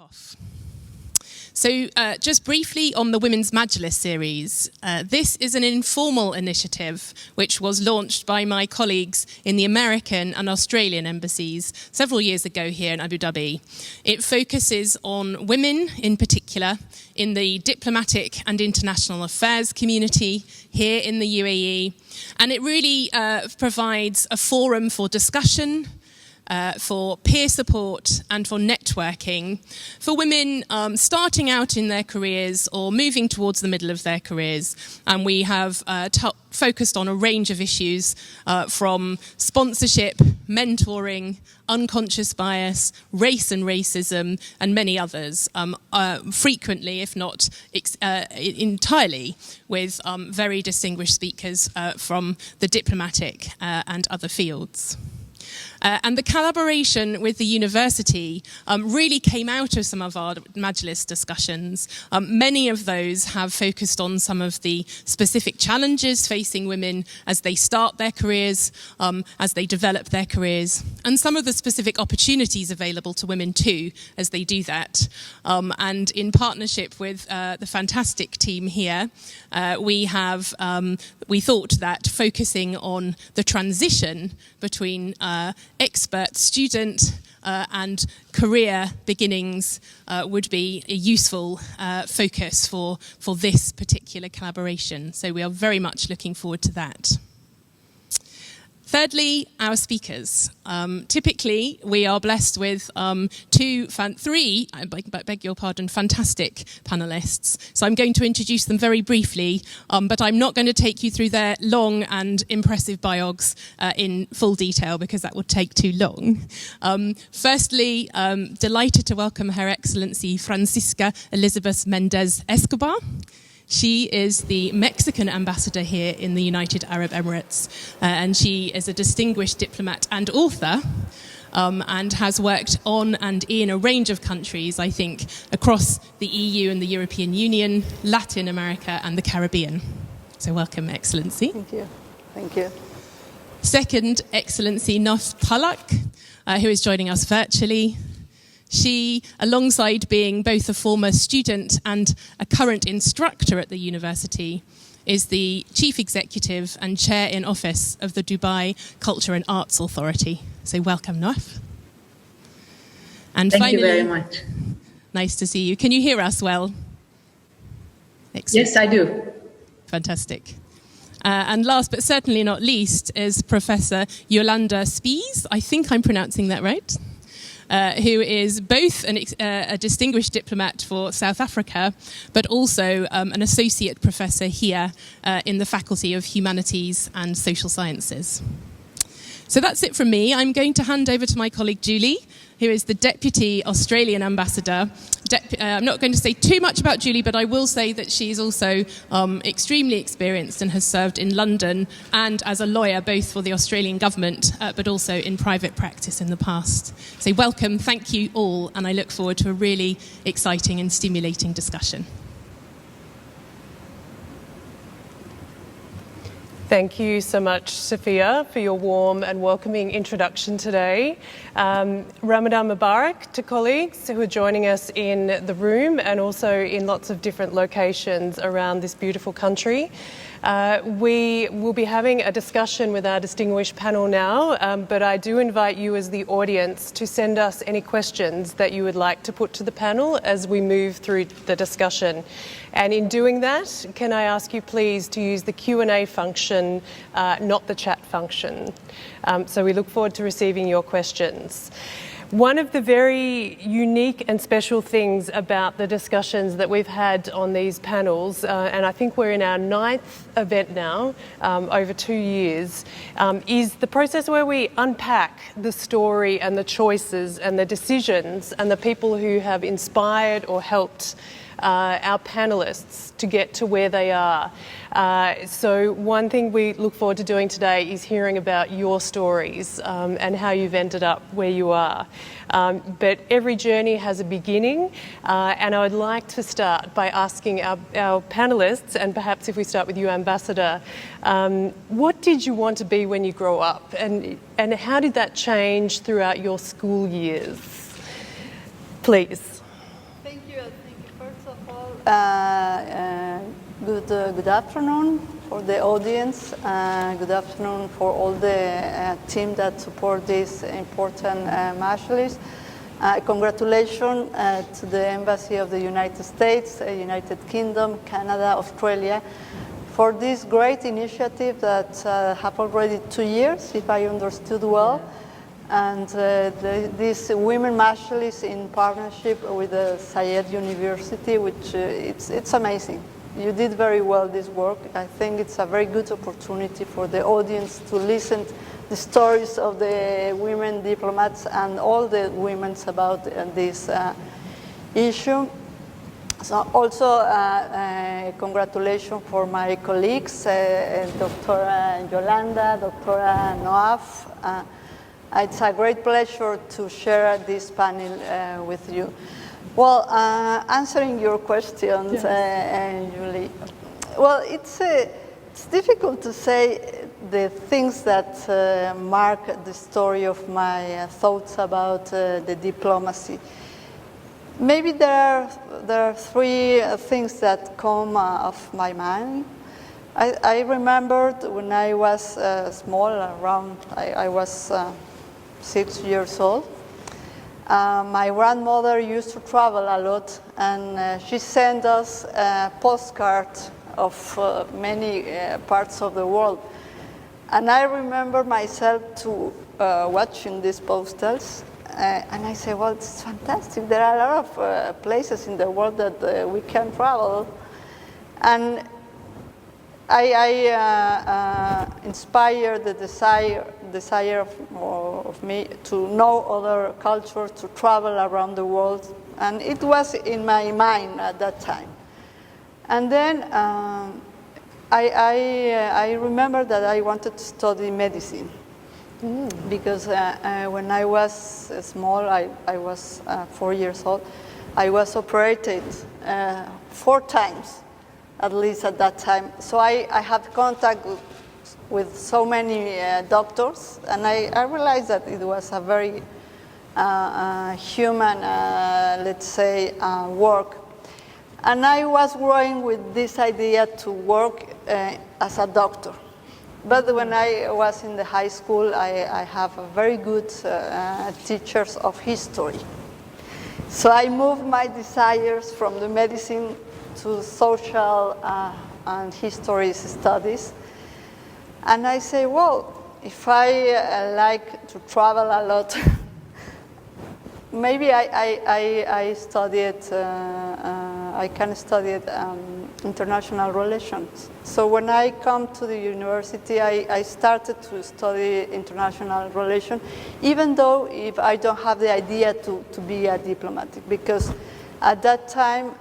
Off. So just briefly on the Women's Majlis series, this is an informal initiative which was launched by my colleagues in the American and Australian embassies several years ago here in Abu Dhabi. It focuses on women in particular in the diplomatic and international affairs community here in the UAE, and it really provides a forum for discussion, for peer support and for networking for women starting out in their careers or moving towards the middle of their careers. And we have focused on a range of issues from sponsorship, mentoring, unconscious bias, race and racism, and many others, frequently, if not entirely, with very distinguished speakers from the diplomatic and other fields. And the collaboration with the university really came out of some of our Majlis discussions. Many of those have focused on some of the specific challenges facing women as they start their careers, as they develop their careers, and some of the specific opportunities available to women too as they do that. And in partnership with the fantastic team here, we thought that focusing on the transition between expert student and career beginnings would be a useful focus for this particular collaboration. So we are very much looking forward to that. Thirdly, our speakers. Typically, we are blessed with three, I beg your pardon, fantastic panelists. So I'm going to introduce them very briefly, but I'm not going to take you through their long and impressive biogs in full detail because that would take too long. Firstly, delighted to welcome Her Excellency Francisca Elizabeth Mendez Escobar. She is the Mexican ambassador here in the United Arab Emirates, and she is a distinguished diplomat and author, and has worked on and in a range of countries, I think, across the EU and the European Union, Latin America and the Caribbean. So welcome, Excellency. Thank you. Thank you. Second, Excellency Noaf Tahlak, who is joining us virtually. She, alongside being both a former student and a current instructor at the university, is the Chief Executive and Chair in Office of the Dubai Culture and Arts Authority. So welcome, Noaf. And Thank finally, you very much. Nice to see you. Can you hear us well? Excellent. Yes, I do. Fantastic. And last but certainly not least is Professor Yolanda Spies. I think I'm pronouncing that right. Who is both a distinguished diplomat for South Africa, but also an associate professor here in the Faculty of Humanities and Social Sciences. So that's it from me. I'm going to hand over to my colleague Julie, who is the Deputy Australian Ambassador. I'm not going to say too much about Julie, but I will say that she's also extremely experienced and has served in London and as a lawyer, both for the Australian government, but also in private practice in the past. So welcome, thank you all, and I look forward to a really exciting and stimulating discussion. Thank you so much, Sophia, for your warm and welcoming introduction today. Ramadan Mubarak to colleagues who are joining us in the room and also in lots of different locations around this beautiful country. We will be having a discussion with our distinguished panel now, but I do invite you as the audience to send us any questions that you would like to put to the panel as we move through the discussion. And in doing that, can I ask you please to use the Q&A function, not the chat function. So we look forward to receiving your questions. One of the very unique and special things about the discussions that we've had on these panels, and I think we're in our 9th event now, over 2 years, is the process where we unpack the story and the choices and the decisions and the people who have inspired or helped our panellists to get to where they are. So one thing we look forward to doing today is hearing about your stories and how you've ended up where you are. But every journey has a beginning, and I would like to start by asking our panellists, and perhaps if we start with you, Ambassador, what did you want to be when you grow up, and how did that change throughout your school years? Please. Good afternoon for the audience. Good afternoon for all the team that support this important Majlis. Congratulations to the Embassy of the United States, United Kingdom, Canada, Australia, for this great initiative that have already 2 years, if I understood well. And this Women Majlis in partnership with the Zayed University, which it's amazing. You did very well this work. I think it's a very good opportunity for the audience to listen to the stories of the women diplomats and all the women about this issue. So also, congratulations for my colleagues, Dr. Yolanda, Dr. Noaf. It's a great pleasure to share this panel with you. Well, answering your questions, yes. Julie. Well, it's difficult to say the things that mark the story of my thoughts about the diplomacy. Maybe there are 3 things that come off my mind. I remembered when I was small, I was 6 years old. My grandmother used to travel a lot, and she sent us postcards of many parts of the world. And I remember myself to watching these postals, and I said, well, it's fantastic. There are a lot of places in the world that we can travel. And I inspired the desire of me to know other cultures, to travel around the world. And it was in my mind at that time. And then I remember that I wanted to study medicine. Because when I was small, I was 4 years old, I was operated 4 times, at least at that time. So I had contact with so many doctors, and I realized that it was a very human, let's say, work. And I was growing with this idea to work as a doctor. But when I was in the high school, I have a very good teachers of history. So I moved my desires from the medicine to social and history studies. And I say, well, if I like to travel a lot, maybe I studied, I can study international relations. So when I come to the university, I started to study international relations, even though if I don't have the idea to be a diplomat, because at that time,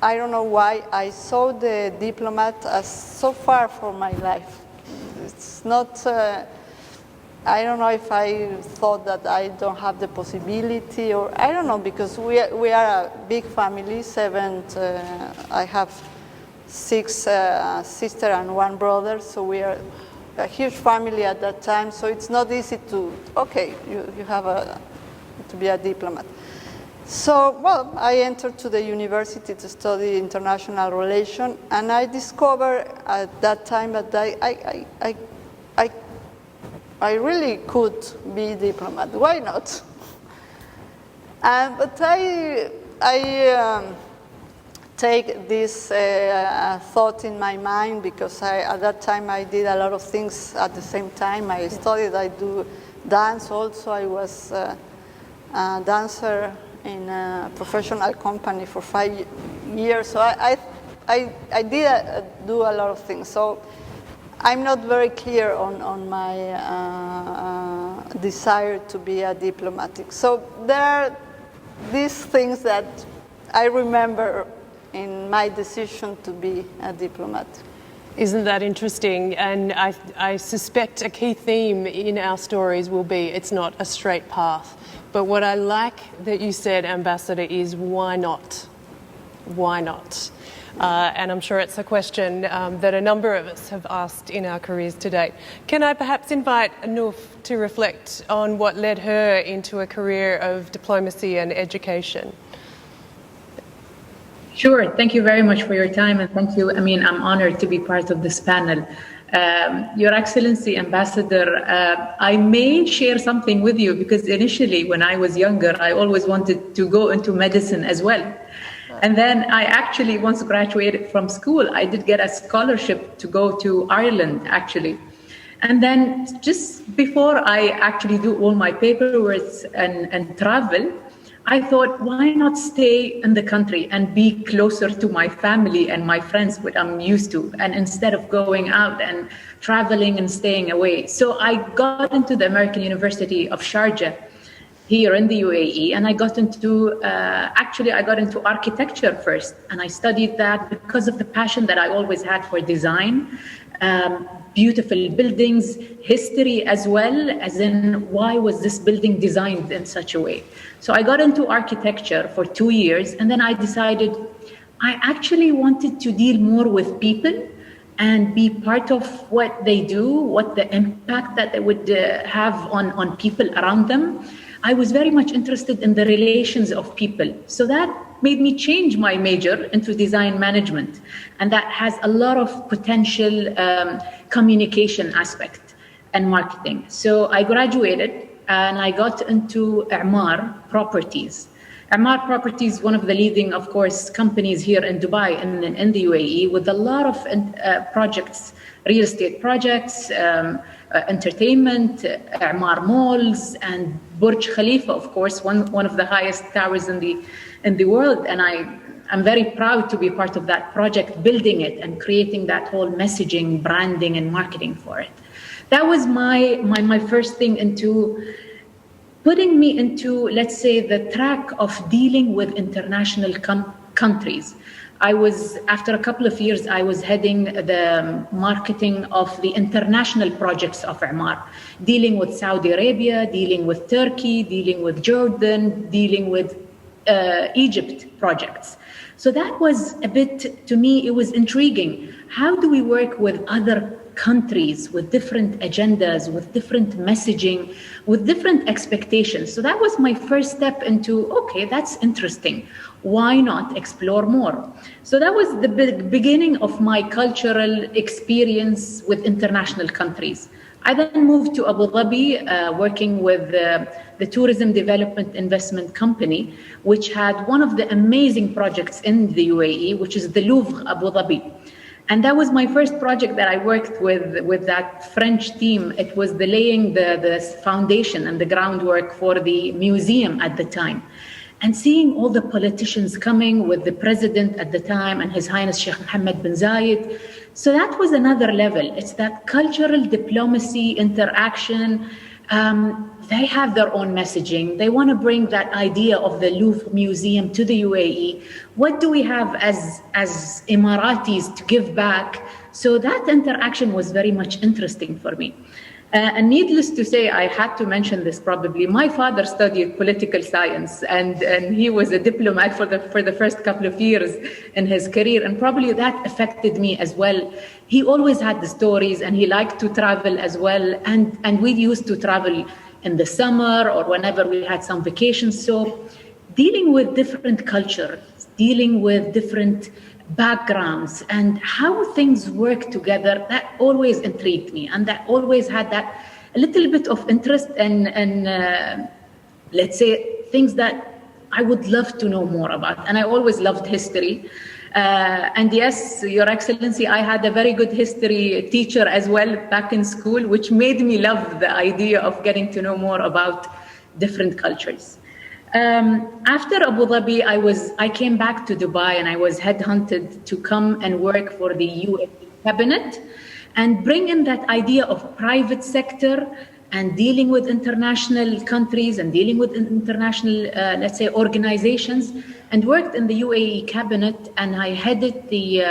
I don't know why, I saw the diplomat as so far from my life. It's not, I don't know if I thought that I don't have the possibility, or I don't know, because we are a big family, 7, I have 6 sisters and 1 brother, so we are a huge family at that time, so it's not easy to, okay, you have to be a diplomat. So, well, I entered to the university to study international relations, and I discovered at that time that I really could be a diplomat. Why not? But I take this thought in my mind, because at that time I did a lot of things at the same time. I studied, I do dance also. I was a dancer in a professional company for 5 years. So I did do a lot of things. So I'm not very clear on my desire to be a diplomatic. So there are these things that I remember in my decision to be a diplomat. Isn't that interesting? And I suspect a key theme in our stories will be it's not a straight path. But what I like that you said, Ambassador, is why not? Why not? And I'm sure it's a question that a number of us have asked in our careers to date. Can I perhaps invite Noaf to reflect on what led her into a career of diplomacy and education? Sure. Thank you very much for your time, and thank you. I mean, I'm honored to be part of this panel. Your Excellency, Ambassador, I may share something with you because initially when I was younger, I always wanted to go into medicine as well. And then I actually, once graduated from school, I did get a scholarship to go to Ireland, actually. And then just before I actually do all my paperwork and travel, I thought, why not stay in the country and be closer to my family and my friends, what I'm used to, and instead of going out and traveling and staying away. So I got into the American University of Sharjah here in the UAE, and I got into, I got into architecture first, and I studied that because of the passion that I always had for design. Beautiful buildings, history as well, as in why was this building designed in such a way. So I got into architecture for 2 years, and then I decided I actually wanted to deal more with people and be part of what they do, what the impact that they would have on people around them. I was very much interested in the relations of people. So that made me change my major into design management. And that has a lot of potential communication aspect and marketing. So I graduated and I got into I'mar Properties. I'mar Properties, one of the leading, of course, companies here in Dubai and in the UAE, with a lot of projects, real estate projects, entertainment, I'mar malls, and Burj Khalifa, of course, one of the highest towers in the world. And I'm very proud to be part of that project, building it and creating that whole messaging, branding, and marketing for it. That was my first thing into putting me into, let's say, the track of dealing with international countries. After a couple of years, I was heading the marketing of the international projects of I'mar, dealing with Saudi Arabia, dealing with Turkey, dealing with Jordan, dealing with Egypt projects. So that was a bit, to me, it was intriguing. How do we work with other countries with different agendas, with different messaging, with different expectations? So that was my first step into, okay, that's interesting. Why not explore more? So that was the beginning of my cultural experience with international countries. I then moved to Abu Dhabi, working with the Tourism Development Investment Company, which had one of the amazing projects in the UAE, which is the Louvre Abu Dhabi. And that was my first project that I worked with that French team. It was laying the foundation and the groundwork for the museum at the time. And seeing all the politicians coming with the president at the time and His Highness Sheikh Mohammed bin Zayed. So that was another level. It's that cultural diplomacy, interaction. They have their own messaging. They want to bring that idea of the Louvre Museum to the UAE. What do we have as Emiratis to give back? So that interaction was very much interesting for me. And needless to say, I had to mention this probably. My father studied political science, and he was a diplomat for the first couple of years in his career, and probably that affected me as well. He always had the stories, and he liked to travel as well, and we used to travel in the summer or whenever we had some vacations. So dealing with different cultures, dealing with different backgrounds and how things work together, that always intrigued me, and that always had that a little bit of interest and let's say things that I would love to know more about. And I always loved history. And yes, Your Excellency, I had a very good history teacher as well back in school, which made me love the idea of getting to know more about different cultures. After Abu Dhabi, I came back to Dubai, and I was headhunted to come and work for the UAE cabinet and bring in that idea of private sector and dealing with international countries and dealing with international, let's say, organizations, and worked in the UAE cabinet, and I headed the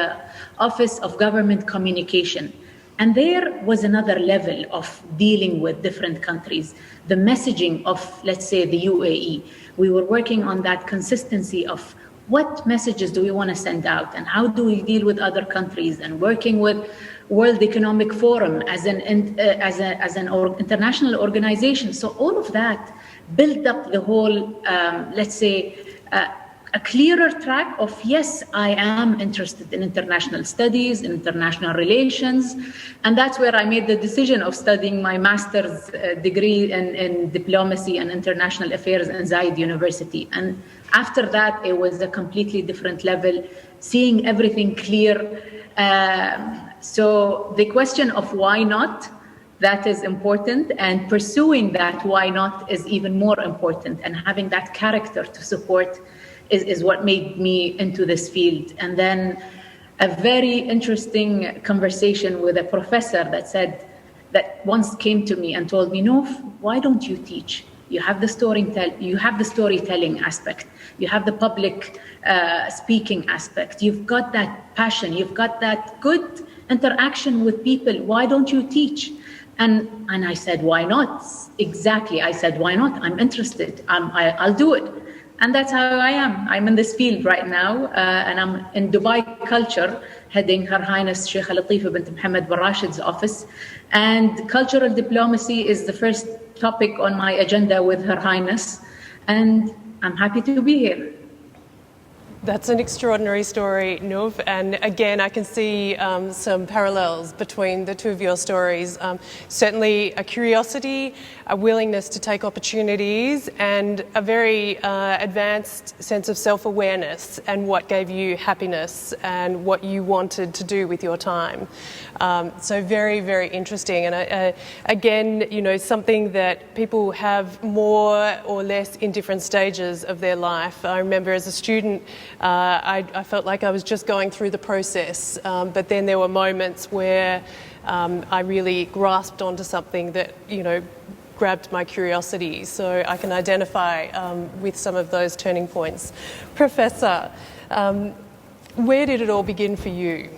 Office of Government Communication. And there was another level of dealing with different countries, the messaging of, let's say, the UAE. We were working on that consistency of what messages do we want to send out, and how do we deal with other countries, and working with World Economic Forum as an international organization. So all of that built up the whole, let's say, a clearer track of, yes, I am interested in international studies, in international relations. And that's where I made the decision of studying my master's degree in diplomacy and international affairs in Zayed University. And after that, it was a completely different level, seeing everything clear. So the question of why not, that is important, and pursuing that why not is even more important, and having that character to support is what made me into this field. And then a very interesting conversation with a professor that once came to me and told me, Noaf, why don't you teach? You have the storytelling aspect, you have the public speaking aspect, you've got that passion, you've got that good interaction with people, why don't you teach? And I said, why not? Exactly, I said, why not? I'm interested, I'll do it. And that's how I am. I'm in this field right now, and I'm in Dubai Culture, heading Her Highness Sheikh Latifah bint Mohammed bin Rashid's office. And cultural diplomacy is the first topic on my agenda with Her Highness. And I'm happy to be here. That's an extraordinary story, Noaf, and again I can see some parallels between the two of your stories. Certainly a curiosity, a willingness to take opportunities, and a very advanced sense of self-awareness and what gave you happiness and what you wanted to do with your time. So very, very interesting, and again, you know, something that people have more or less in different stages of their life. I remember as a student, I felt like I was just going through the process, but then there were moments where I really grasped onto something that, you know, grabbed my curiosity. So I can identify with some of those turning points. Professor, where did it all begin for you?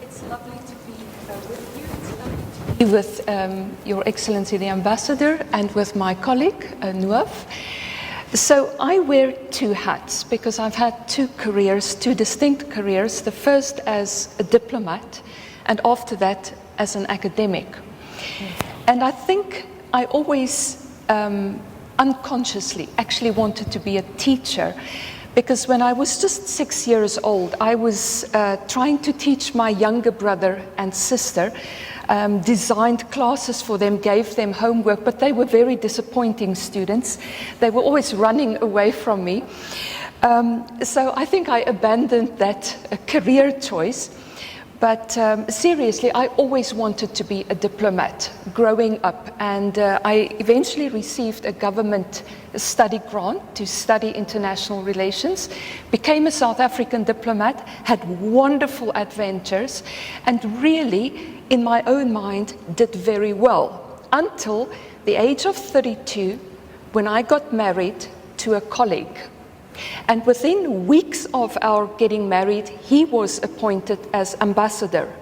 It's lovely to be with you. It's lovely to be with Your Excellency the Ambassador and with my colleague, Noaf. So I wear two hats because I've had two distinct careers. The first as a diplomat, and after that as an academic. And I think I always unconsciously actually wanted to be a teacher, because when I was just 6 years old, I was trying to teach my younger brother and sister, designed classes for them, gave them homework, but they were very disappointing students. They were always running away from me. So I think I abandoned that career choice. But seriously, I always wanted to be a diplomat growing up, and I eventually received a government study grant to study international relations, became a South African diplomat, had wonderful adventures, and really, in my own mind, did very well until the age of 32, when I got married to a colleague. And within weeks of our getting married, he was appointed as ambassador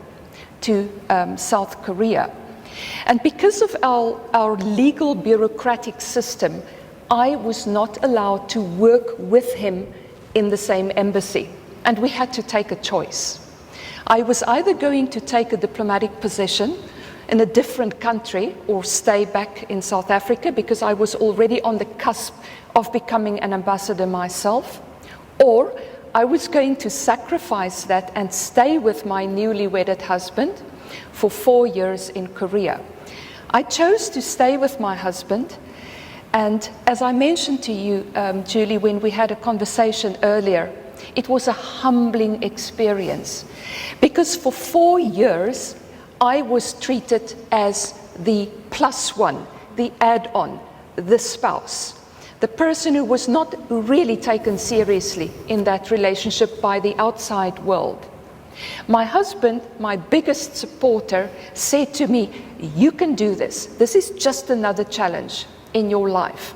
to South Korea. And because of our legal bureaucratic system, I was not allowed to work with him in the same embassy. And we had to take a choice. I was either going to take a diplomatic position in a different country or stay back in South Africa, because I was already on the cusp of becoming an ambassador myself, or I was going to sacrifice that and stay with my newly wedded husband for 4 years in Korea. I chose to stay with my husband, and as I mentioned to you, Julie, when we had a conversation earlier, it was a humbling experience, because for 4 years I was treated as the plus one, the add-on, the spouse, the person who was not really taken seriously in that relationship by the outside world. My husband, my biggest supporter, said to me, "You can do this. This is just another challenge in your life."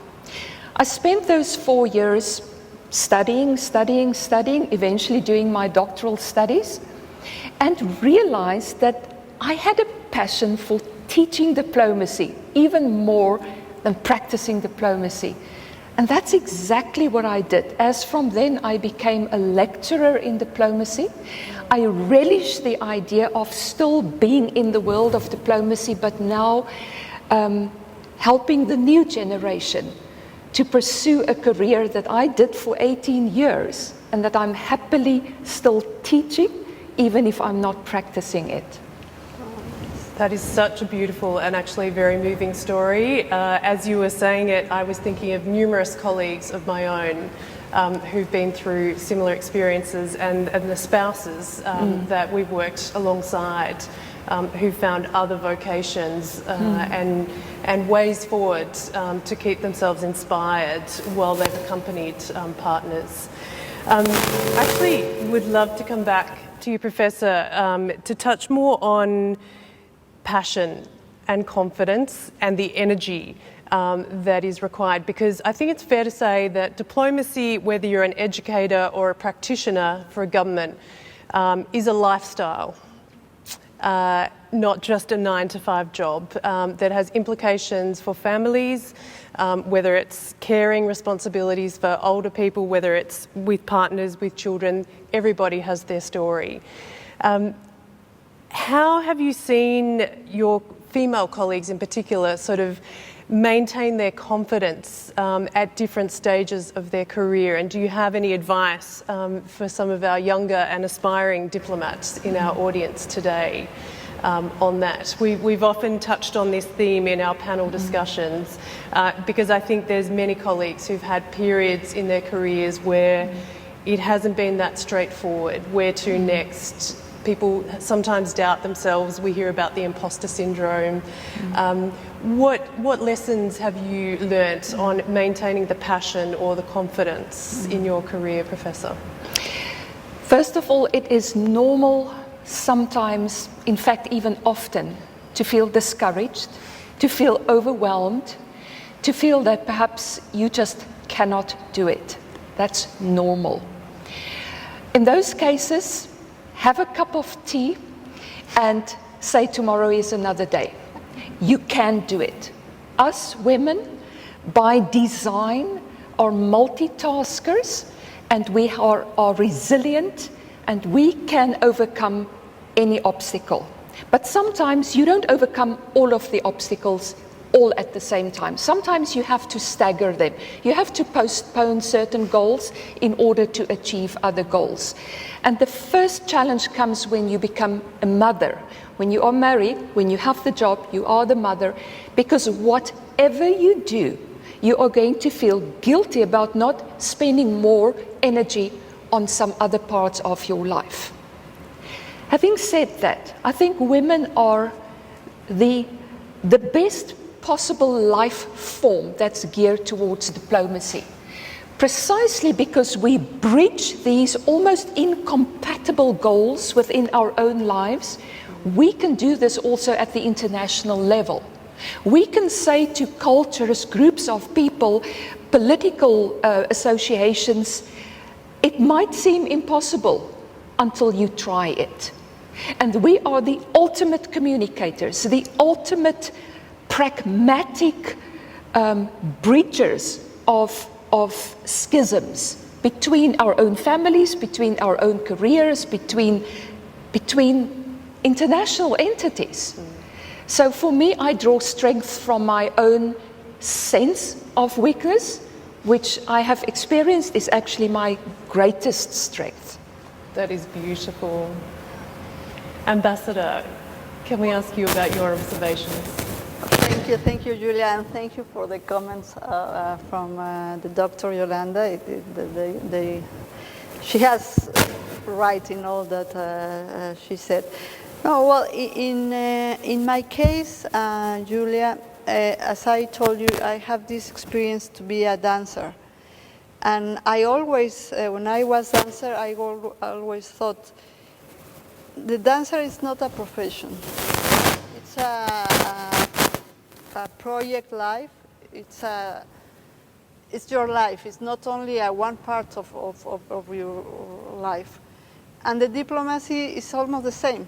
I spent those 4 years studying, eventually doing my doctoral studies, and realized that I had a passion for teaching diplomacy, even more than practicing diplomacy. And that's exactly what I did. As from then I became a lecturer in diplomacy. I relished the idea of still being in the world of diplomacy, but now helping the new generation to pursue a career that I did for 18 years and that I'm happily still teaching, even if I'm not practicing it. That is such a beautiful and actually very moving story. As you were saying it, I was thinking of numerous colleagues of my own who've been through similar experiences, and the spouses that we've worked alongside who found other vocations and ways forward to keep themselves inspired while they've accompanied partners. Actually, would love to come back to you, Professor, to touch more on passion and confidence and the energy that is required, because I think it's fair to say that diplomacy, whether you're an educator or a practitioner for a government, is a lifestyle, not just a 9-to-5 job that has implications for families, whether it's caring responsibilities for older people, whether it's with partners, with children. Everybody has their story. How have you seen your female colleagues in particular sort of maintain their confidence at different stages of their career? And do you have any advice for some of our younger and aspiring diplomats in our audience today on that? We've often touched on this theme in our panel discussions because I think there's many colleagues who've had periods in their careers where it hasn't been that straightforward. Where to next? People sometimes doubt themselves. We hear about the imposter syndrome. What lessons have you learnt on maintaining the passion or the confidence in your career, Professor? First of all, it is normal sometimes, in fact even often, to feel discouraged, to feel overwhelmed, to feel that perhaps you just cannot do it. That's normal. In those cases, have a cup of tea and say tomorrow is another day. You can do it. Us women, by design, are multitaskers, and we are resilient, and we can overcome any obstacle. But sometimes you don't overcome all of the obstacles all at the same time. Sometimes you have to stagger them. You have to postpone certain goals in order to achieve other goals. And the first challenge comes when you become a mother. When you are married, when you have the job, you are the mother, because whatever you do, you are going to feel guilty about not spending more energy on some other parts of your life. Having said that, I think women are the best possible life form that's geared towards diplomacy. Precisely because we bridge these almost incompatible goals within our own lives, we can do this also at the international level. We can say to cultures, groups of people, political associations, it might seem impossible until you try it. And we are the ultimate communicators, the ultimate pragmatic bridgers of schisms between our own families, between our own careers, between international entities. So for me, I draw strength from my own sense of weakness, which I have experienced is actually my greatest strength. That is beautiful. Ambassador, can we ask you about your observations? Thank you, Julia, and thank you for the comments from the Dr. Yolanda. She has right in all that she said. No, well, in my case, Julia, as I told you, I have this experience to be a dancer, and I always, when I was a dancer, I always thought the dancer is not a profession. It's a project life. It's your life. It's not only a one part of your life. And the diplomacy is almost the same.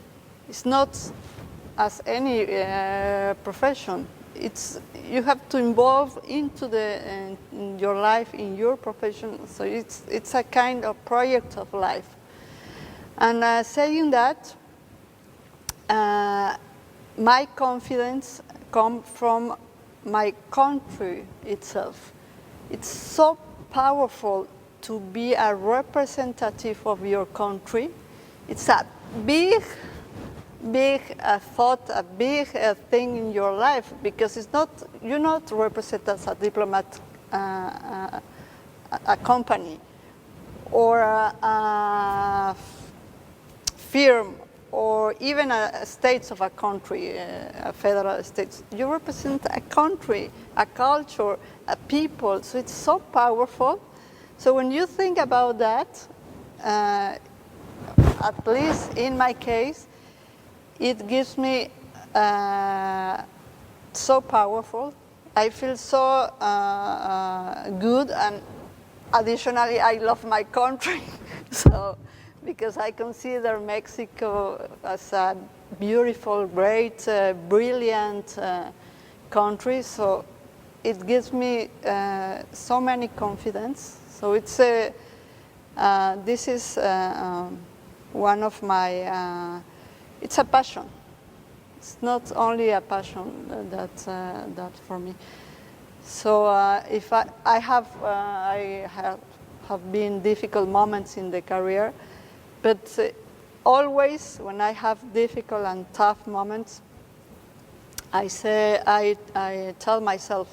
It's not as any profession. You have to involve into in your life, in your profession. So it's a kind of project of life. And saying that, my confidence comes from my country itself. It's so powerful to be a representative of your country. It's a big thought, a big thing in your life, because it's not, you're not represented as a diplomat, a company, or a firm, or even a states of a country, a federal states. You represent a country, a culture, a people. So it's so powerful. So when you think about that, at least in my case, it gives me so powerful. I feel so good, and additionally, I love my country. So, because I consider Mexico as a beautiful, great, brilliant country, so it gives me so many confidence. So it's this is one of my. It's a passion. It's not only a passion that for me. So if I have been difficult moments in the career, but always when I have difficult and tough moments, I tell myself,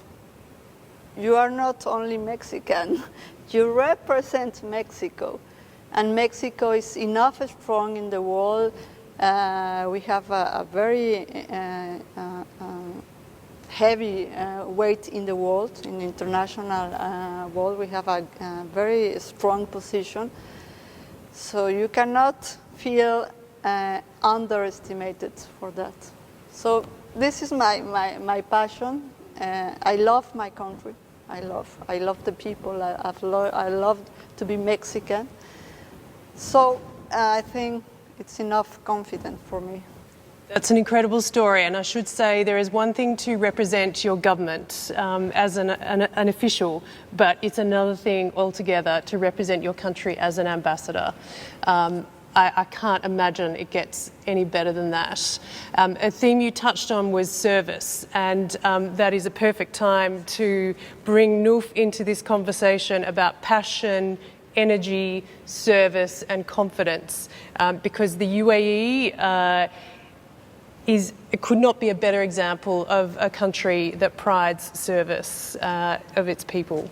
you are not only Mexican, you represent Mexico, and Mexico is enough strong in the world. We have a very heavy weight in the world, in the international world. We have a very strong position. So you cannot feel underestimated for that. So this is my passion. I love my country. I love the people. I love to be Mexican. So I think it's enough confidence for me. That's an incredible story, and I should say there is one thing to represent your government as an official, but it's another thing altogether to represent your country as an ambassador. I can't imagine it gets any better than that. A theme you touched on was service, and that is a perfect time to bring Noaf into this conversation about passion, energy, service and confidence, because the UAE it could not be a better example of a country that prides service of its people.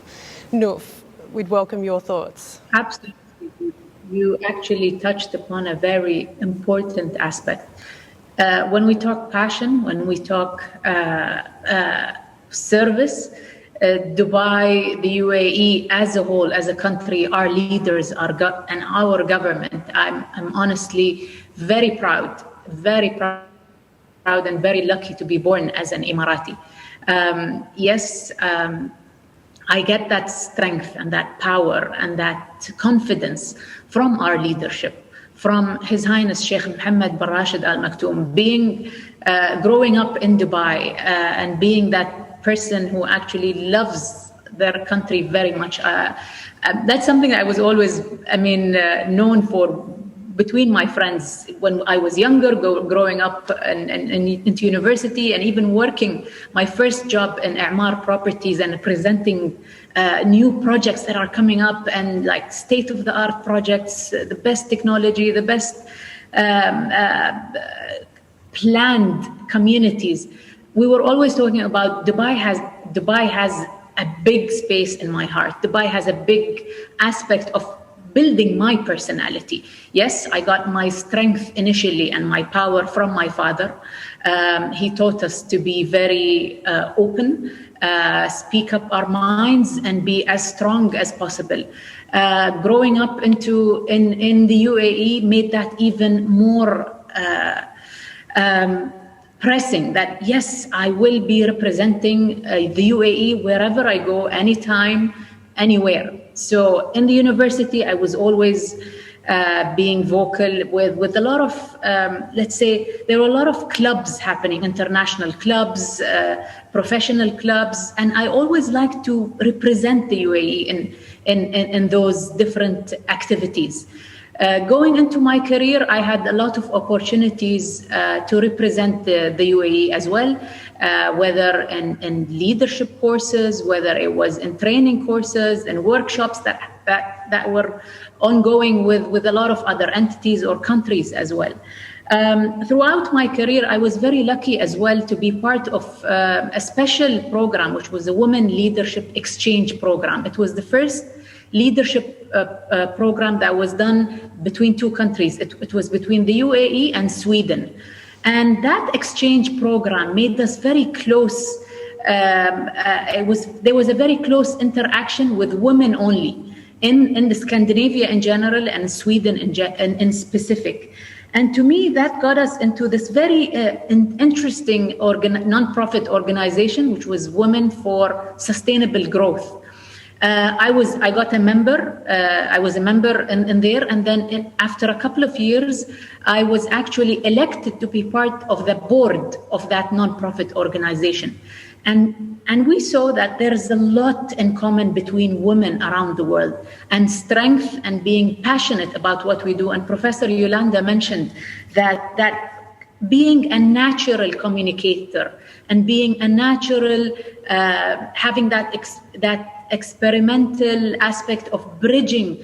Noaf, we'd welcome your thoughts. Absolutely. You actually touched upon a very important aspect. When we talk passion, when we talk service, Dubai, the UAE as a whole, as a country, our leaders, and our government, I'm honestly very proud and very lucky to be born as an Emirati. I get that strength and that power and that confidence from our leadership, from His Highness Sheikh Mohammed bin Rashid Al Maktoum, growing up in Dubai and being that person who actually loves their country very much. That's something I was always, known for between my friends when I was younger, growing up and into university, and even working my first job in I'mar properties and presenting new projects that are coming up, and like state-of-the-art projects, the best technology, the best planned communities. We were always talking about Dubai has a big space in my heart. Dubai has a big aspect of building my personality. Yes, I got my strength initially and my power from my father. He taught us to be very open, speak up our minds, and be as strong as possible. Growing up in the UAE made that even more pressing, that yes, I will be representing the UAE wherever I go, anytime, anywhere. So in the university, I was always being vocal with a lot of, let's say, there were a lot of clubs happening, international clubs, professional clubs, and I always like to represent the UAE in those different activities. Going into my career, I had a lot of opportunities to represent the UAE as well. whether in leadership courses, whether it was in training courses and workshops that were ongoing with a lot of other entities or countries as well. Throughout my career, I was very lucky as well to be part of a special program, which was a Women Leadership Exchange Program. It was the first leadership program that was done between two countries. It was between the UAE and Sweden. And that exchange program made us very close. There was a very close interaction with women only in the Scandinavia in general and Sweden in specific. And to me, that got us into this very interesting non-profit organization, which was Women for Sustainable Growth. I got a member. I was a member in there, and then after a couple of years, I was actually elected to be part of the board of that non-profit organization. And we saw that there's a lot in common between women around the world, and strength and being passionate about what we do. And Professor Yolanda mentioned that being a natural communicator and being a natural, having that experimental aspect of bridging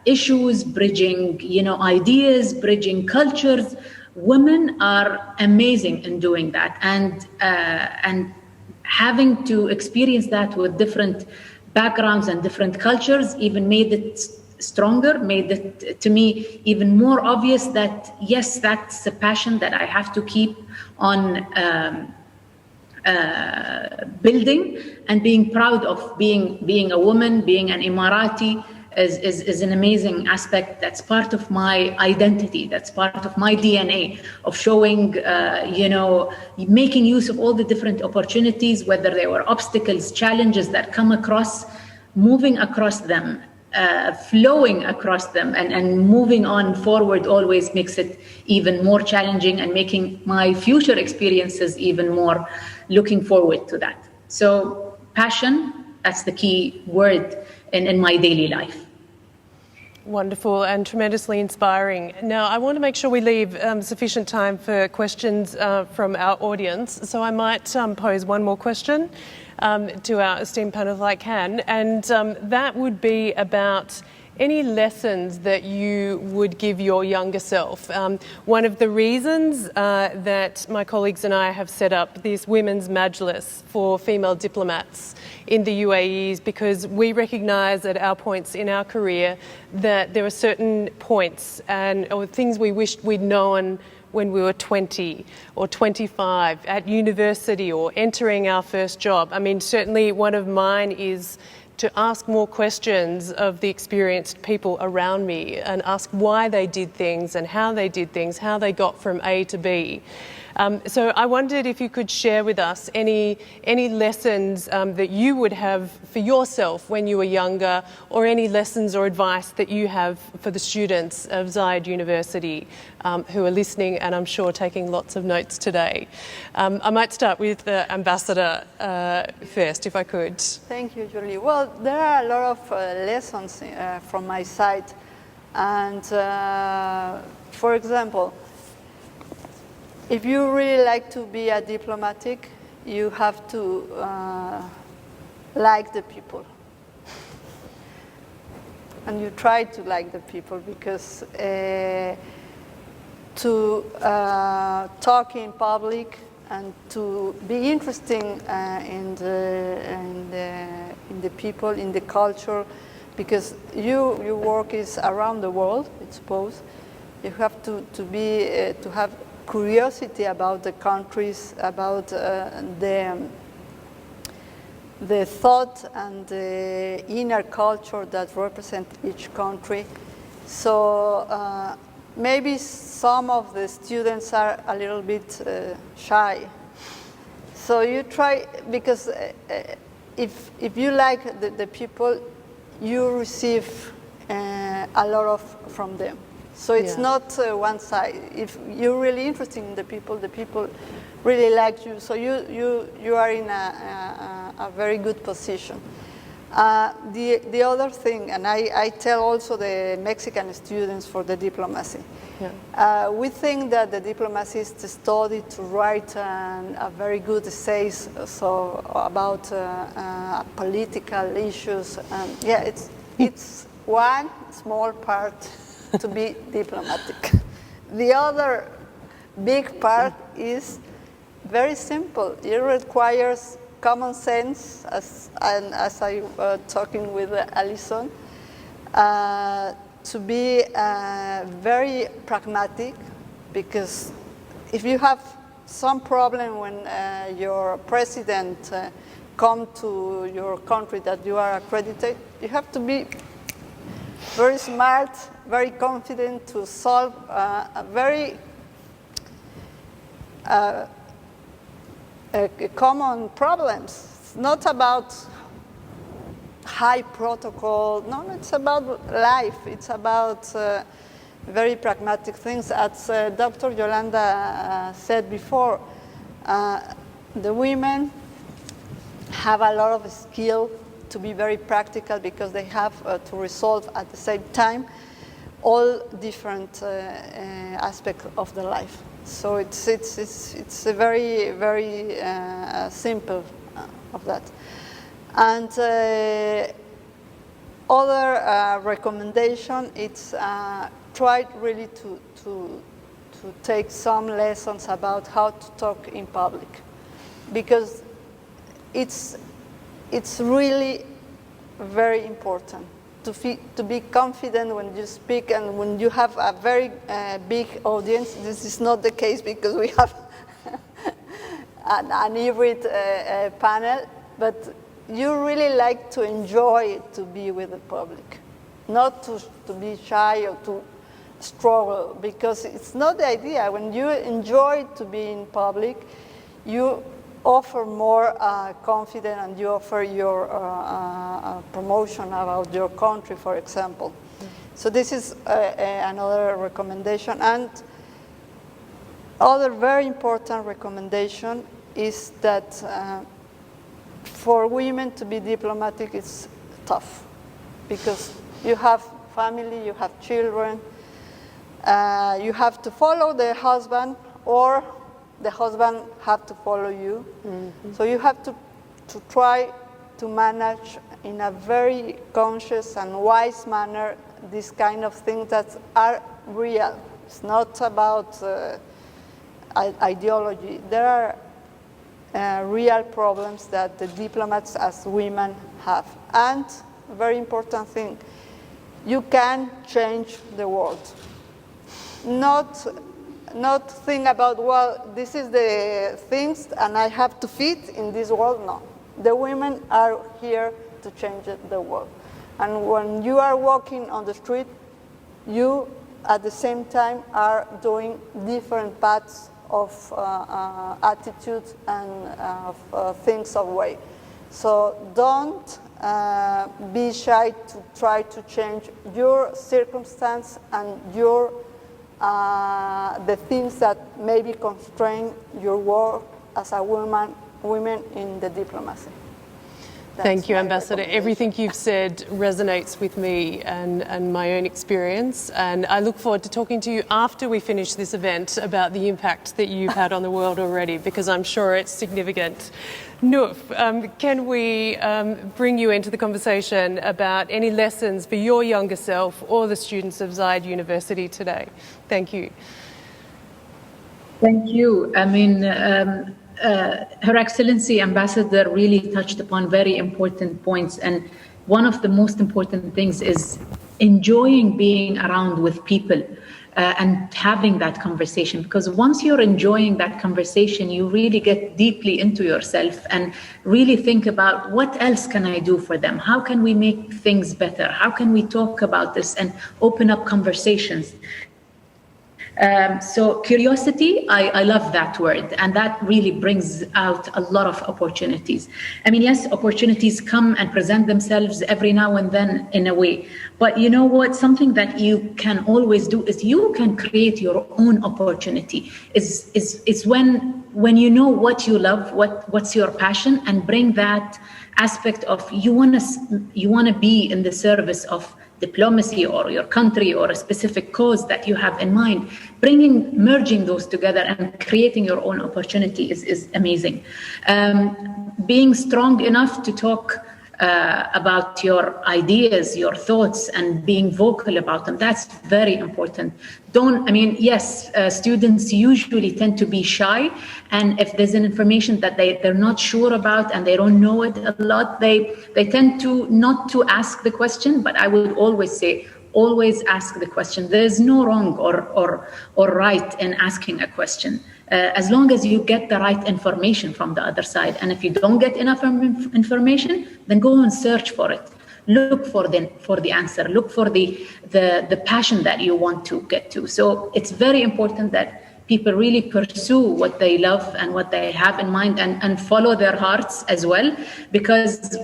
issues, bridging ideas, bridging cultures. Women are amazing in doing that, and having to experience that with different backgrounds and different cultures even made it stronger, made it to me even more obvious that yes, that's a passion that I have to keep on building, and being proud of being a woman, being an Emirati. Is an amazing aspect that's part of my identity, that's part of my DNA, of showing, making use of all the different opportunities, whether they were obstacles, challenges that come across, moving across them, flowing across them, and moving on forward always makes it even more challenging, and making my future experiences even more looking forward to that. So passion, that's the key word in my daily life. Wonderful and tremendously inspiring. Now, I want to make sure we leave sufficient time for questions from our audience. So I might pose one more question to our esteemed panel if I can. And that would be about any lessons that you would give your younger self. One of the reasons that my colleagues and I have set up this Women's Majlis for female diplomats in the UAE is because we recognise at our points in our career that there are certain points or things we wished we'd known when we were 20 or 25 at university or entering our first job. I mean, certainly one of mine is to ask more questions of the experienced people around me and ask why they did things and how they did things, how they got from A to B. So I wondered if you could share with us any lessons that you would have for yourself when you were younger, or any lessons or advice that you have for the students of Zayed University who are listening and I'm sure taking lots of notes today. I might start with the Ambassador first, if I could. Thank you, Julie. Well, there are a lot of lessons from my side. And for example, if you really like to be a diplomatic, you have to like the people. And you try to like the people, because to talk in public and to be interesting in the people, in the culture, because your work is around the world, I suppose. You have to have curiosity about the countries, about the thought and the inner culture that represent each country. So maybe some of the students are a little bit shy. So you try, because if you like the people, you receive a lot from them. So it's not one side. If you're really interested in the people really like you. So you are in a very good position. The other thing, and I tell also the Mexican students for the diplomacy, we think that the diplomacy is to study, to write a very good essays about political issues. Yeah, it's one small part to be diplomatic. The other big part is very simple. It requires common sense, as I was talking with Allison, to be very pragmatic, because if you have some problem when your president come to your country that you are accredited, you have to be very smart, very confident to solve a very common problems. It's not about high protocol. No, it's about life. It's about very pragmatic things. As Dr. Yolanda said before, the women have a lot of skill to be very practical, because they have to resolve at the same time all different aspects of the life. So it's a very, very simple of that. And other recommendation, it's try really to take some lessons about how to talk in public, because it's really very important to be confident when you speak, and when you have a very big audience. This is not the case, because we have an hybrid panel, but you really like to enjoy to be with the public, not to be shy or to struggle, because it's not the idea. When you enjoy to be in public, you offer more confidence, and you offer your promotion about your country, for example. So this is another recommendation. And other very important recommendation is that for women to be diplomatic is tough, because you have family, you have children, you have to follow the husband, or the husband have to follow you. Mm-hmm. So you have to try to manage in a very conscious and wise manner these kind of things that are real. It's not about ideology. There are real problems that the diplomats as women have. And a very important thing, you can change the world. Not think about, well, this is the things and I have to fit in this world. No, the women are here to change the world. And when you are walking on the street, you at the same time are doing different paths of attitudes and of things of way. So don't be shy to try to change your circumstance and your the things that maybe constrain your work as a woman in the diplomacy. Thank you, Ambassador. Everything you've said resonates with me and my own experience, and I look forward to talking to you after we finish this event about the impact that you've had on the world already, because I'm sure it's significant. Noaf, can we bring you into the conversation about any lessons for your younger self or the students of Zayed University today? Thank you. Thank you. I mean, Her Excellency Ambassador really touched upon very important points, and one of the most important things is enjoying being around with people and having that conversation, because once you're enjoying that conversation, you really get deeply into yourself and really think about what else can I do for them? How can we make things better? How can we talk about this and open up conversations? So curiosity, I love that word, and that really brings out a lot of opportunities. I mean, yes, opportunities come and present themselves every now and then in a way, but you know what? Something that you can always do is you can create your own opportunity. Is when you know what you love, what's your passion, and bring that aspect of you want to be in the service of diplomacy or your country or a specific cause that you have in mind. Merging those together and creating your own opportunity is amazing. Being strong enough to talk about your ideas, your thoughts, and being vocal about them, that's very important. Yes, students usually tend to be shy, and if there's an information that they're not sure about and they don't know it a lot, they tend to not to ask the question. But I would always say, always ask the question. There's no wrong or right in asking a question, as long as you get the right information from the other side. And if you don't get enough information, then go and search for it. Look for the answer. Look for the passion that you want to get to. So it's very important that people really pursue what they love and what they have in mind, and follow their hearts as well, because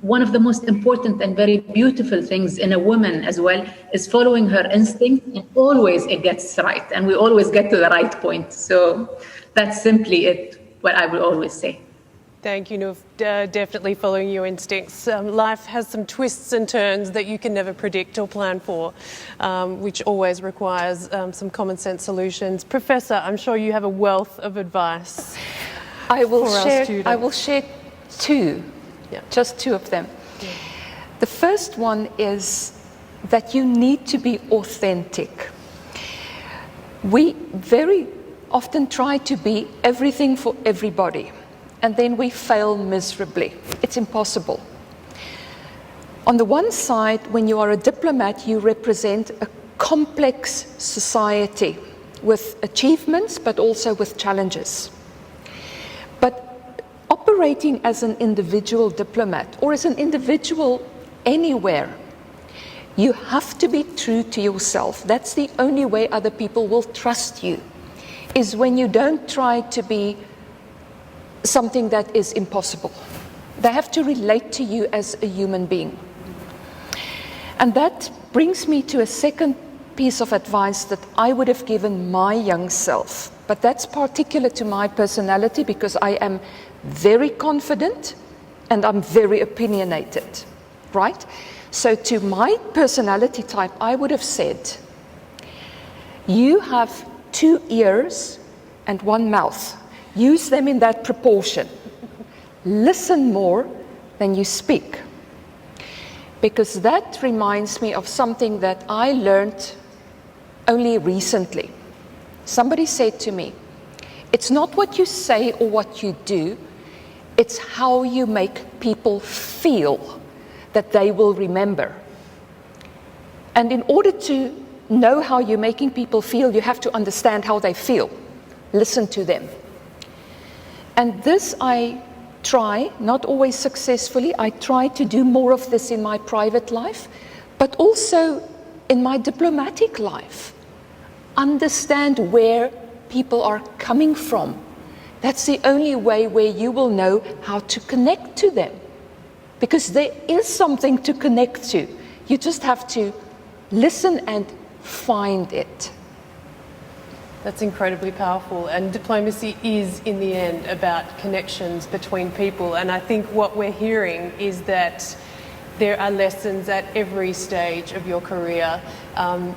one of the most important and very beautiful things in a woman as well is following her instinct, and always it gets right, and we always get to the right point. So that's simply it, what I will always say. Thank you, Noaf. Definitely following your instincts. Life has some twists and turns that you can never predict or plan for, which always requires some common sense solutions. Professor, I'm sure you have a wealth of advice for our students. I will share two. Yeah. Just two of them. Yeah. The first one is that you need to be authentic. We very often try to be everything for everybody, and then we fail miserably. It's impossible. On the one side, when you are a diplomat, you represent a complex society with achievements, but also with challenges. But operating as an individual diplomat, or as an individual anywhere, you have to be true to yourself. That's the only way other people will trust you, is when you don't try to be something that is impossible. They have to relate to you as a human being. And that brings me to a second piece of advice that I would have given my young self. But that's particular to my personality, because I am very confident and I'm very opinionated, right? So to my personality type, I would have said, you have 2 ears and 1 mouth. Use them in that proportion. Listen more than you speak. Because that reminds me of something that I learned only recently. Somebody said to me, it's not what you say or what you do, it's how you make people feel that they will remember. And in order to know how you're making people feel, you have to understand how they feel. Listen to them. And this I try, not always successfully, I try to do more of this in my private life, but also in my diplomatic life. Understand where people are coming from. That's the only way where you will know how to connect to them. Because there is something to connect to. You just have to listen and find it. That's incredibly powerful, and diplomacy is, in the end, about connections between people. And I think what we're hearing is that there are lessons at every stage of your career.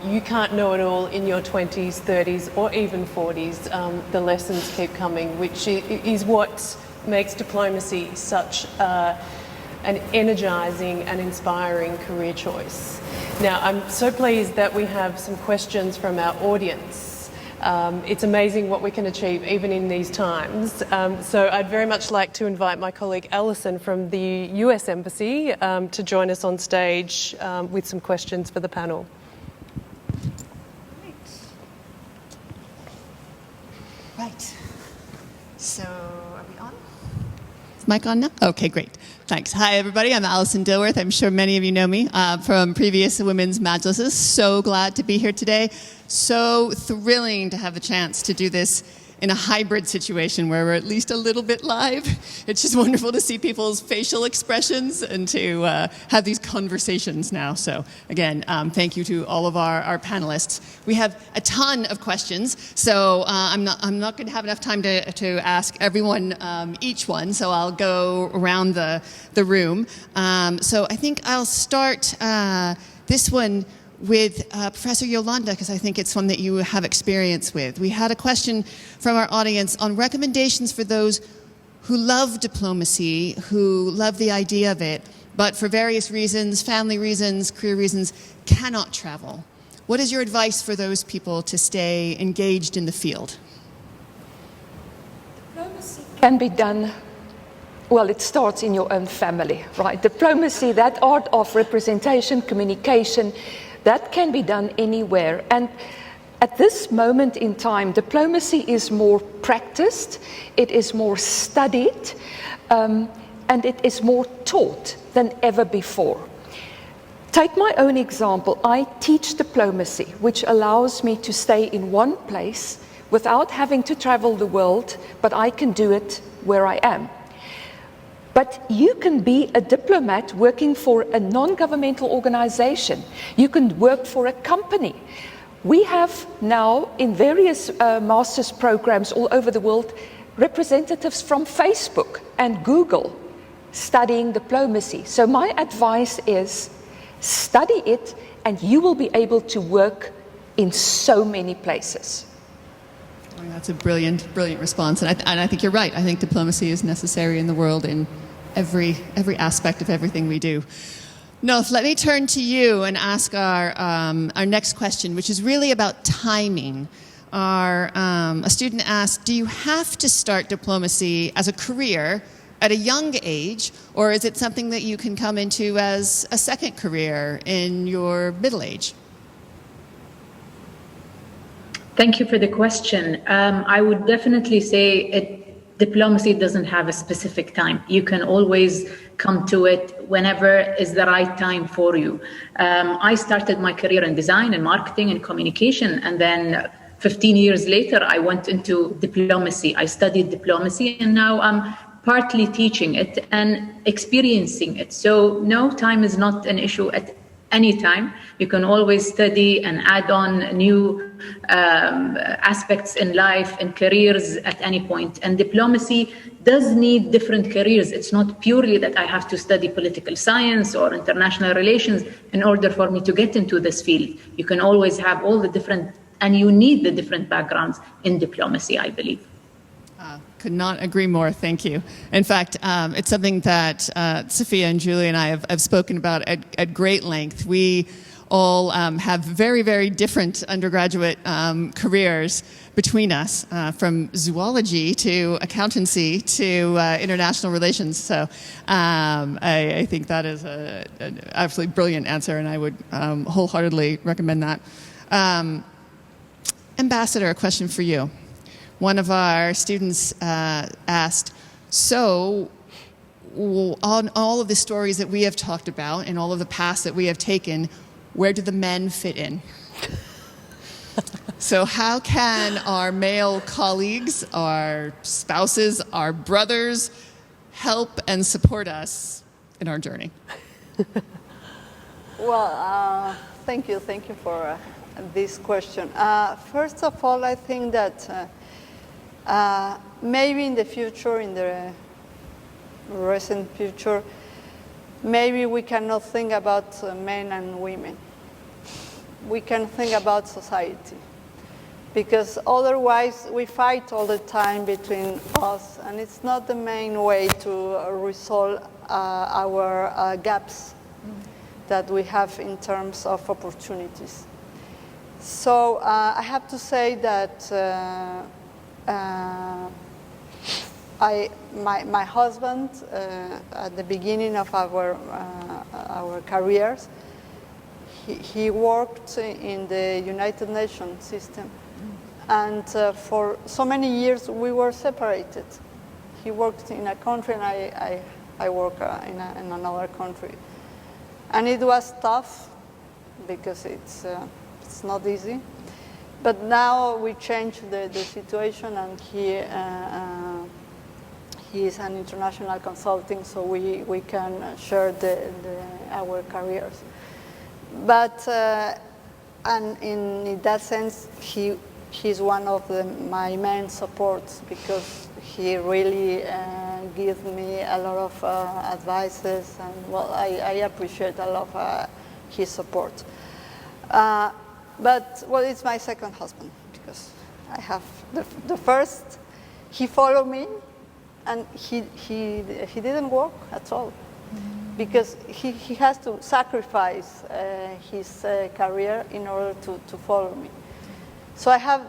You can't know it all in your 20s, 30s, or even 40s. The lessons keep coming, which is what makes diplomacy such an energising and inspiring career choice. Now, I'm so pleased that we have some questions from our audience. It's amazing what we can achieve even in these times. So I'd very much like to invite my colleague Allison from the US Embassy to join us on stage with some questions for the panel. Right. So are we on? Mic on now? Okay, great. Thanks. Hi, everybody. I'm Allison Dilworth. I'm sure many of you know me from previous women's majlises. So glad to be here today. So thrilling to have the chance to do this in a hybrid situation where we're at least a little bit live. It's just wonderful to see people's facial expressions and to have these conversations now. So again, thank you to all of our panelists. We have a ton of questions, so I'm not going to have enough time to ask everyone each one, so I'll go around the room. So I think I'll start this one with Professor Yolanda, because I think it's one that you have experience with. We had a question from our audience on recommendations for those who love diplomacy, who love the idea of it, but for various reasons, family reasons, career reasons, cannot travel. What is your advice for those people to stay engaged in the field? Diplomacy can be done, well, it starts in your own family, right? Diplomacy, that art of representation, communication, that can be done anywhere. And at this moment in time, diplomacy is more practiced, it is more studied, and it is more taught than ever before. Take my own example. I teach diplomacy, which allows me to stay in one place without having to travel the world, but I can do it where I am. But you can be a diplomat working for a non-governmental organization. You can work for a company. We have now, in various master's programs all over the world, representatives from Facebook and Google studying diplomacy. So my advice is study it and you will be able to work in so many places. That's a brilliant response, and I think you're right. I think diplomacy is necessary in the world in every aspect of everything we do. Noaf, let me turn to you and ask our next question, which is really about timing. A student asked, do you have to start diplomacy as a career at a young age, or is it something that you can come into as a second career in your middle age? Thank you for the question. I would definitely say diplomacy doesn't have a specific time. You can always come to it whenever is the right time for you. I started my career in design and marketing and communication, and then 15 years later, I went into diplomacy. I studied diplomacy, and now I'm partly teaching it and experiencing it. So no, time is not an issue at any time. You can always study and add on new aspects in life and careers at any point. And diplomacy does need different careers. It's not purely that I have to study political science or international relations in order for me to get into this field. You can always have all the different, and you need the different backgrounds in diplomacy, I believe. Could not agree more. Thank you. In fact, it's something that Sophia and Julie and I have spoken about at great length. We all have very, very different undergraduate careers between us, from zoology to accountancy to international relations. So I think that is an absolutely brilliant answer, and I would wholeheartedly recommend that. Ambassador, a question for you. One of our students asked, so on all of the stories that we have talked about and all of the paths that we have taken, where do the men fit in? So how can our male colleagues, our spouses, our brothers help and support us in our journey? Well, thank you for this question. First of all, I think that maybe in the future, in the recent future, maybe we cannot think about men and women. We can think about society, because otherwise we fight all the time between us, and it's not the main way to resolve our gaps that we have in terms of opportunities. So I have to say that my husband, at the beginning of our careers, he worked in the United Nations system, and for so many years we were separated. he worked in a country and I work in another country. And it was tough because it's not easy. But now we changed the situation, and he is an international consulting, so we can share our careers. But and in that sense, he's one of my main supports, because he really gives me a lot of advices, and well, I appreciate a lot of his support. But well, it's my second husband, because I have the first. He followed me, and he didn't work at all, because he has to sacrifice his career in order to follow me. So I have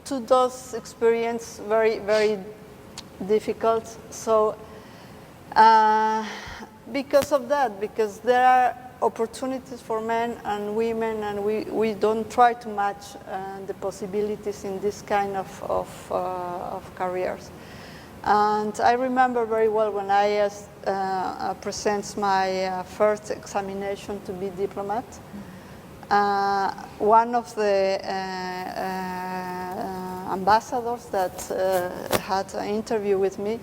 those experiences very, very difficult. So because of that, because there are opportunities for men and women, and we don't try to match the possibilities in this kind of careers. And I remember very well when I present my first examination to be diplomat. One of the ambassadors that had an interview with me,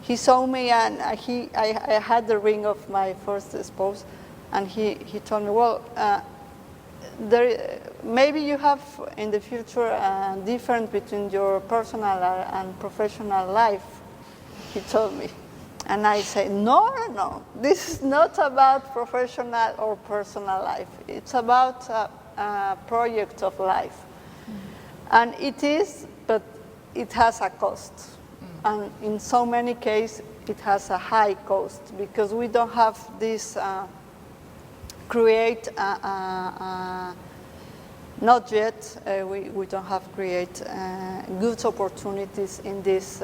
he saw me, and I had the ring of my first spouse, and he told me, well, maybe you have in the future a difference between your personal and professional life, he told me. And I said, no, this is not about professional or personal life. It's about a project of life. And it is, but it has a cost. And in so many cases, it has a high cost, because we don't have this not yet, we don't have create good opportunities in this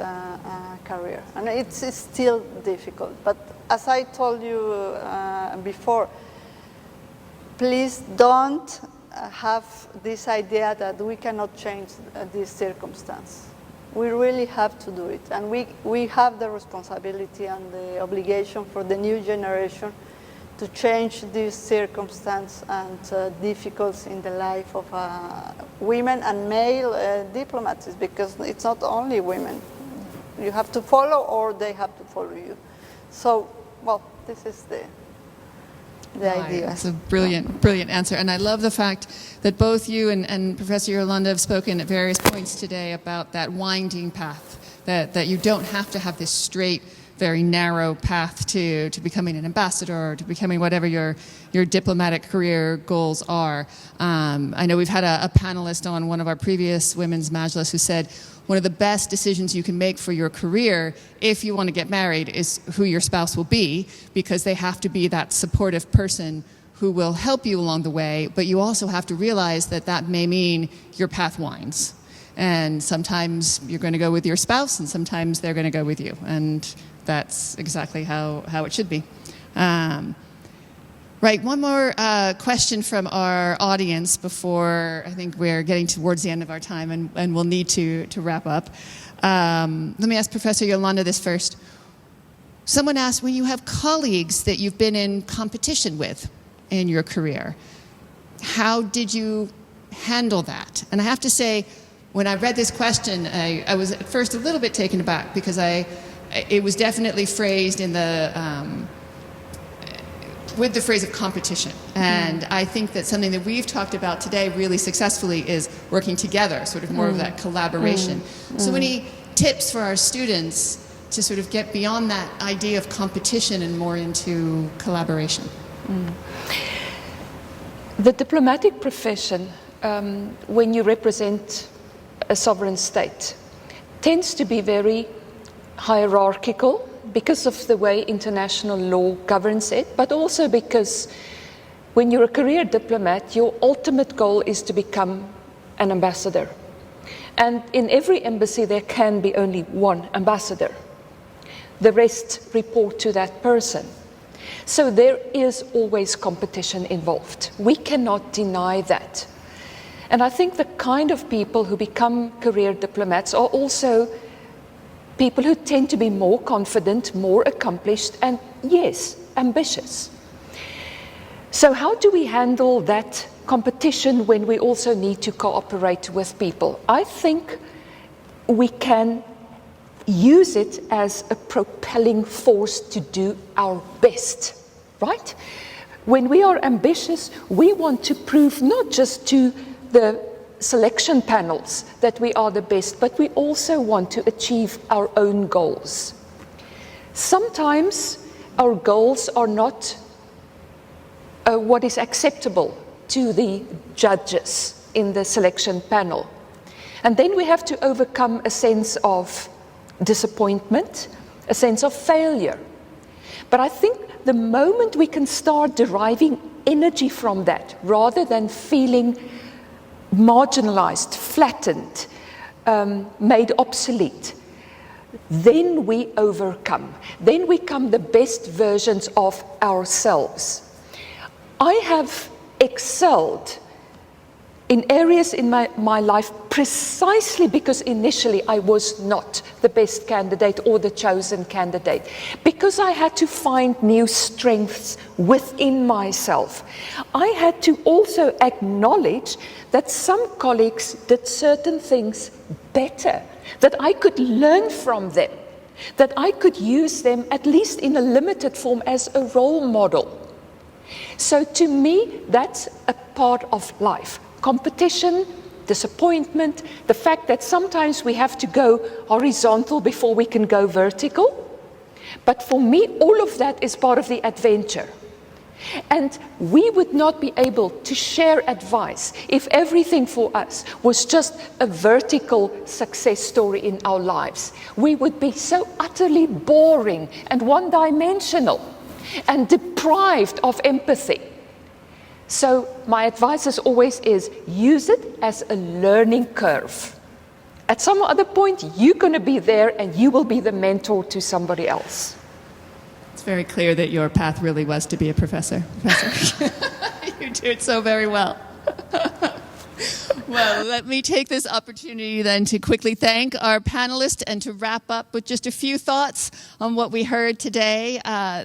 career. And it's still difficult. But as I told you before, please don't have this idea that we cannot change this circumstance. We really have to do it. And we have the responsibility and the obligation for the new generation to change this circumstance and difficulties in the life of women and male diplomats, because it's not only women. You have to follow, or they have to follow you. So, well, this is the idea. That's a brilliant answer. And I love the fact that both you and Professor Yolanda have spoken at various points today about that winding path, that you don't have to have this straight, very narrow path to becoming an ambassador or to becoming whatever your diplomatic career goals are. I know we've had a panelist on one of our previous Women's Majlis who said one of the best decisions you can make for your career if you want to get married is who your spouse will be, because they have to be that supportive person who will help you along the way, but you also have to realize that may mean your path winds. And sometimes you're going to go with your spouse, and sometimes they're going to go with you. And that's exactly how it should be. Right, one more question from our audience before I think we're getting towards the end of our time, and we'll need to wrap up. Let me ask Professor Yolanda this first. Someone asked, when you have colleagues that you've been in competition with in your career, how did you handle that? And I have to say, when I read this question, I was at first a little bit taken aback, because it was definitely phrased in with the phrase of competition. And I think that something that we've talked about today really successfully is working together, sort of more of that collaboration. So any tips for our students to sort of get beyond that idea of competition and more into collaboration? The diplomatic profession, when you represent a sovereign state, tends to be very hierarchical because of the way international law governs it, but also because when you're a career diplomat, your ultimate goal is to become an ambassador. And in every embassy, there can be only one ambassador. The rest report to that person. So there is always competition involved. We cannot deny that. And I think the kind of people who become career diplomats are also people who tend to be more confident, more accomplished, and yes, ambitious. So how do we handle that competition when we also need to cooperate with people? I think we can use it as a propelling force to do our best, right? When we are ambitious, we want to prove not just to the selection panels that we are the best, but we also want to achieve our own goals. Sometimes our goals are not what is acceptable to the judges in the selection panel. And then we have to overcome a sense of disappointment, a sense of failure. But I think the moment we can start deriving energy from that, rather than feeling marginalized, flattened, made obsolete, then we overcome. Then we become the best versions of ourselves. I have excelled in areas in my life precisely because initially I was not the best candidate or the chosen candidate, because I had to find new strengths within myself. I had to also acknowledge that some colleagues did certain things better, that I could learn from them, that I could use them at least in a limited form as a role model. So to me, that's a part of life. Competition, disappointment, the fact that sometimes we have to go horizontal before we can go vertical. But for me, all of that is part of the adventure. And we would not be able to share advice if everything for us was just a vertical success story in our lives. We would be so utterly boring and one-dimensional and deprived of empathy. So my advice as always is use it as a learning curve. At some other point, you're going to be there and you will be the mentor to somebody else. It's very clear that your path really was to be a professor. You do it so very well. Well, let me take this opportunity then to quickly thank our panelists and to wrap up with just a few thoughts on what we heard today.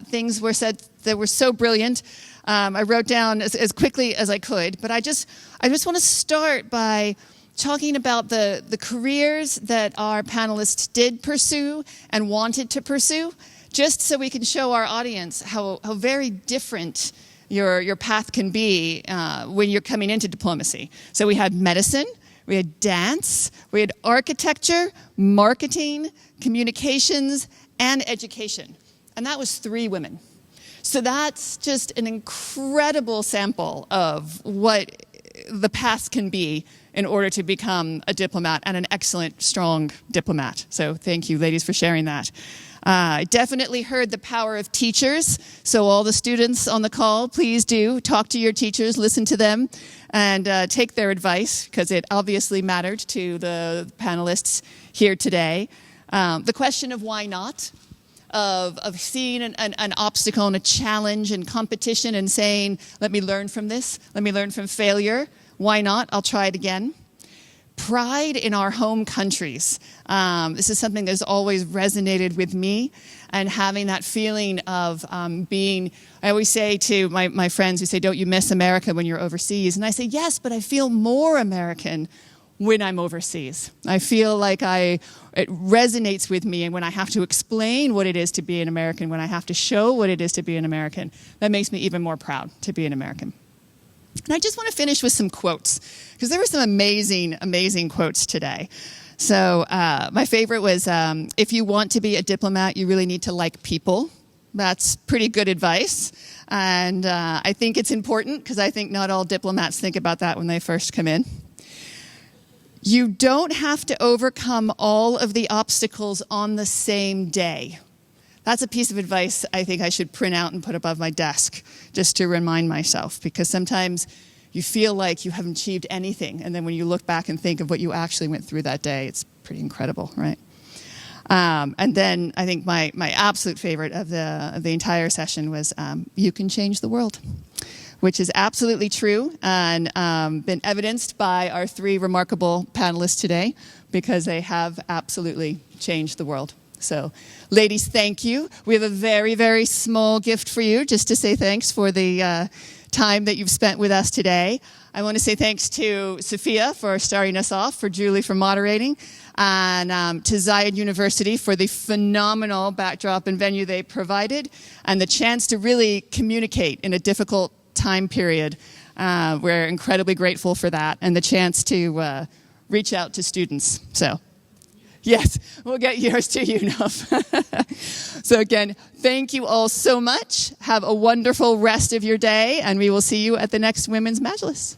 Things were said that were so brilliant. I wrote down as quickly as I could, but I just want to start by talking about the careers that our panelists did pursue and wanted to pursue, just so we can show our audience how very different your path can be when you're coming into diplomacy. So we had medicine, we had dance, we had architecture, marketing, communications, and education. And that was 3 women. So that's just an incredible sample of what the path can be in order to become a diplomat and an excellent, strong diplomat. So thank you, ladies, for sharing that. I definitely heard the power of teachers. So all the students on the call, please do talk to your teachers, listen to them, and take their advice, because it obviously mattered to the panelists here today. The question of why not, of seeing an obstacle and a challenge and competition and saying, let me learn from this, let me learn from failure. Why not? I'll try it again. Pride in our home countries. This is something that's always resonated with me, and having that feeling of being, I always say to my friends who say, don't you miss America when you're overseas? And I say, yes, but I feel more American when I'm overseas. I feel like it resonates with me, and when I have to explain what it is to be an American, when I have to show what it is to be an American, that makes me even more proud to be an American. And I just want to finish with some quotes, because there were some amazing, amazing quotes today. So my favorite was, if you want to be a diplomat, you really need to like people. That's pretty good advice. And I think it's important, because I think not all diplomats think about that when they first come in. You don't have to overcome all of the obstacles on the same day. That's a piece of advice I think I should print out and put above my desk just to remind myself, because sometimes you feel like you haven't achieved anything, and then when you look back and think of what you actually went through that day, it's pretty incredible, right? And then I think my absolute favorite of the entire session was, you can change the world, which is absolutely true and been evidenced by our 3 remarkable panelists today, because they have absolutely changed the world. So, ladies, thank you. We have a very, very small gift for you, just to say thanks for the time that you've spent with us today. I want to say thanks to Sophia for starting us off, for Julie for moderating, and to Zayed University for the phenomenal backdrop and venue they provided, and the chance to really communicate in a difficult time period. We're incredibly grateful for that, and the chance to reach out to students. So, yes, we'll get yours to you, Noaf. So again, thank you all so much. Have a wonderful rest of your day, and we will see you at the next Women's Majlis.